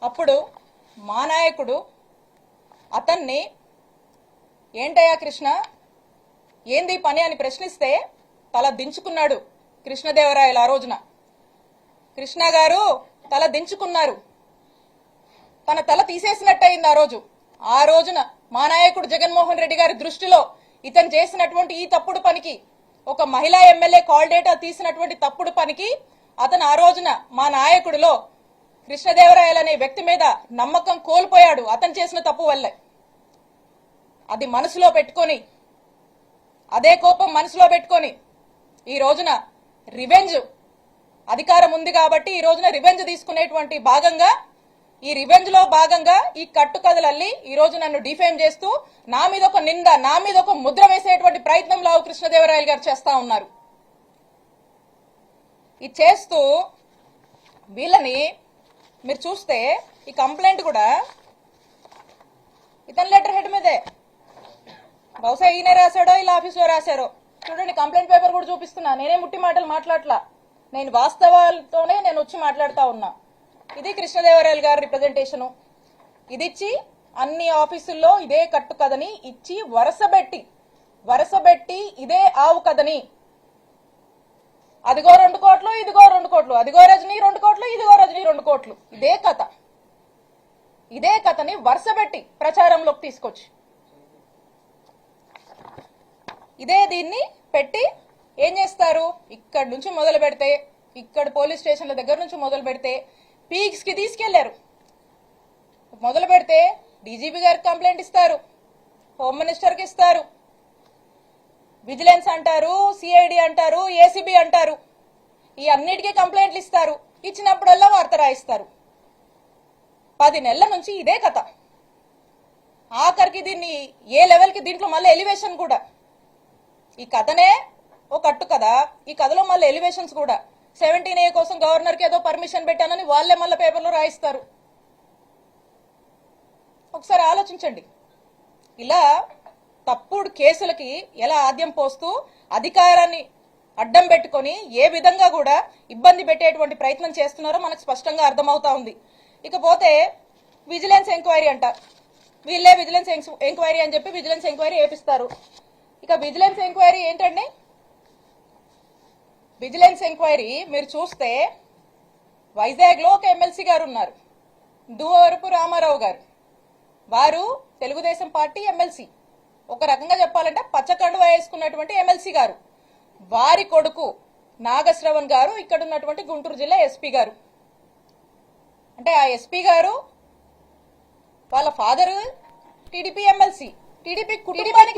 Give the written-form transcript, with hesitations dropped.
అప్పుడు మా నాయకుడు అతన్ని ఏంటయ్యా కృష్ణ ఏంది పని అని ప్రశ్నిస్తే తల దించుకున్నాడు కృష్ణదేవరాయలు. ఆ రోజున కృష్ణ గారు తల దించుకున్నారు, తన తల తీసేసినట్టయింది. ఆ రోజున మా నాయకుడు జగన్మోహన్ రెడ్డి గారి దృష్టిలో ఇతను చేసినటువంటి ఈ తప్పుడు పనికి, ఒక మహిళా ఎమ్మెల్యే కాల్ డేటా తీసినటువంటి తప్పుడు పనికి అతను ఆ రోజున మా నాయకుడిలో కృష్ణదేవరాయలు అనే వ్యక్తి మీద నమ్మకం కోల్పోయాడు అతను చేసిన తప్పు వల్లే. అది మనసులో పెట్టుకొని, అదే కోపం మనసులో పెట్టుకొని ఈ రోజున రివెంజ్ అధికారం ఉంది కాబట్టి ఈ రోజున రివెంజ్ తీసుకునేటువంటి భాగంగా, ఈ రివెంజ్ లో భాగంగా ఈ కట్టుకథలల్లి ఈ రోజు నన్ను డిఫేమ్ చేస్తూ నా మీద ఒక నింద, నా మీద ఒక ముద్ర వేసేటువంటి ప్రయత్నం లావు కృష్ణదేవరాయలు గారు చేస్తా ఉన్నారు. ఇది చేస్తూ వీళ్ళని మీరు చూస్తే ఈ కంప్లైంట్ కూడా ఇతని లెటర్ హెడ్ మీదే, బహుశా ఈయనే రాశాడో ఇలా ఆఫీసులో రాశారో. చూడండి, కంప్లైంట్ పేపర్ కూడా చూపిస్తున్నా. నేనే ముట్టి మాటలు మాట్లాడలా, నేను వాస్తవాలతోనే నేను వచ్చి మాట్లాడుతా ఉన్నా. ఇది కృష్ణదేవరాయలు గారి రిప్రజెంటేషను. ఇది ఇచ్చి అన్ని ఆఫీసుల్లో ఇదే కట్టు కథని ఇచ్చి వరసబెట్టి ఇదే ఆవు కథని, అదిగో 2 కోట్లు, ఇదిగో 2 కోట్లు, అదిగో రజనీ 2 కోట్లు, ఇదిగో రజనీ 2 కోట్లు, ఇదే కథని వరుసబెట్టి ప్రచారంలోకి తీసుకొచ్చి దీన్ని పెట్టి ఏం చేస్తారు? ఇక్కడి నుంచి మొదలు పెడితే, ఇక్కడ పోలీస్ స్టేషన్ల దగ్గర నుంచి మొదలు పెడితే పీక్స్ కి తీసుకెళ్లారు. మొదలు పెడితే డీజీపీ గారికి కంప్లైంట్ ఇస్తారు, హోమ్ మినిస్టర్ కి ఇస్తారు, విజిలెన్స్ అంటారు, సిఐడి అంటారు, ఏసీబీ అంటారు, ఈ అన్నిటికీ కంప్లైంట్లు ఇస్తారు. ఇచ్చినప్పుడల్లా వార్త రాయిస్తారు. 10 నెలల నుంచి ఇదే కథ. ఆఖరికి దీన్ని ఏ లెవెల్కి, దీంట్లో మళ్ళీ ఎలివేషన్ కూడా, ఈ కథనే ఓ కట్టు కదా, ఈ కథలో మళ్ళీ ఎలివేషన్స్ కూడా. 17A కోసం గవర్నర్కి ఏదో పర్మిషన్ పెట్టానని వాళ్ళే మళ్ళీ పేపర్లో రాయిస్తారు. ఒకసారి ఆలోచించండి. ఇలా తప్పుడు కేసులకి ఎలా ఆద్యం పోస్తూ అధికారాన్ని అడ్డం పెట్టుకొని ఏ విధంగా కూడా ఇబ్బంది పెట్టేటువంటి ప్రయత్నం చేస్తున్నారో మనకు స్పష్టంగా అర్థమవుతా ఉంది. ఇకపోతే విజిలెన్స్ ఎంక్వైరీ అంట, వీళ్ళే విజిలెన్స్ ఎంక్వైరీ అని చెప్పి విజిలెన్స్ ఎంక్వైరీ వేపిస్తారు. ఇక విజిలెన్స్ ఎంక్వైరీ ఏంటండి? విజిలెన్స్ ఎంక్వైరీ మీరు చూస్తే వైజాగ్ లో ఒక ఎమ్మెల్సీ గారు ఉన్నారు, దువ్వవరపు రామారావు గారు. వారు తెలుగుదేశం పార్టీ ఎమ్మెల్సీ, ఒక రకంగా చెప్పాలంటే పచ్చకండువా వేసుకున్నటువంటి ఎమ్మెల్సీ గారు. వారి కొడుకు నాగశ్రవణ్ గారు ఇక్కడ ఉన్నటువంటి గుంటూరు జిల్లా ఎస్పీ గారు. అంటే ఆ ఎస్పీ గారు వాళ్ళ ఫాదర్ టీడీపీ ఎమ్మెల్సీ, టీడీపీ కుటుంబానికి